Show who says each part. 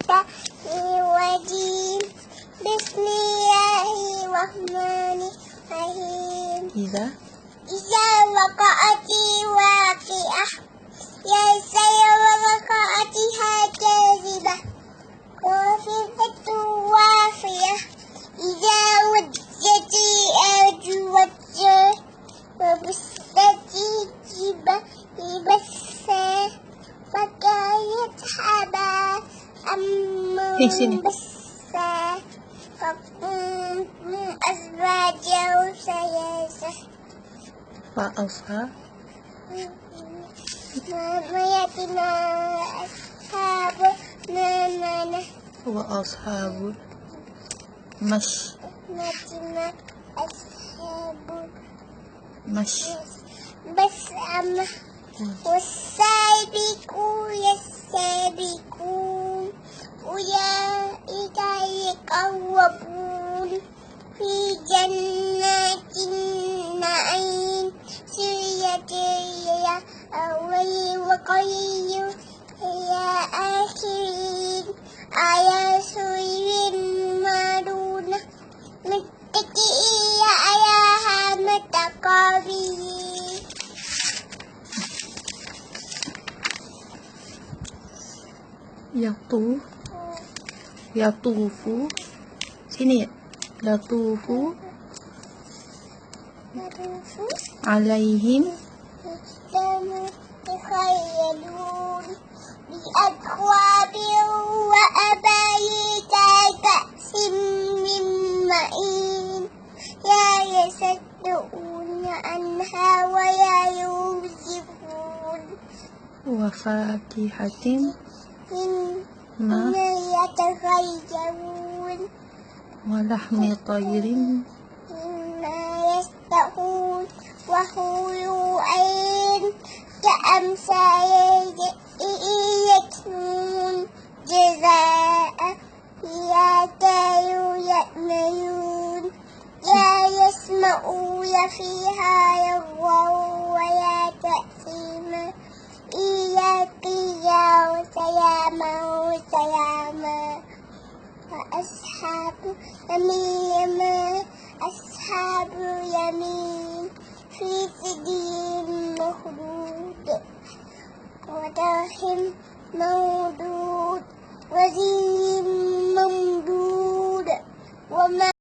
Speaker 1: الرجيم بسم الله الرحمن الرحيم إذا وقعت الواقعة ليس وقعتها كاذبة خافضة رافعة إذا رجت الأرض رجا وبست الجبال بسا فكانت هباء منبثا فكنتم أزواجا ثلاثة ما يأتنا أصحاب الميمنة
Speaker 2: وأصحاب
Speaker 1: يأتنا أصحاب
Speaker 2: المشأمة
Speaker 1: والسابقون السابقون أولئك المقربون في جنات النعيم سرية أول وقليل إلى آخرين على سرر مرضونة متكئين عليها متقابلين
Speaker 2: يطوف sini يطوف عليهم
Speaker 1: يتخيلون بأكواب وأباريق كأس من معين لا يصدعون عنها ولا ينزفون
Speaker 2: وفاكهة
Speaker 1: مما يتخيلون
Speaker 2: ولحم طير
Speaker 1: مما يشتهون وحور عين كأمثال يكنون جزاء لا كانوا يأملون لا يسمعون فيها لغوا ولا تأثيما إلا قيلا وسلاما وسلاما وأصحاب اليمين ما أصحاب اليمين في سدر مخضود ودرهم مودود وزي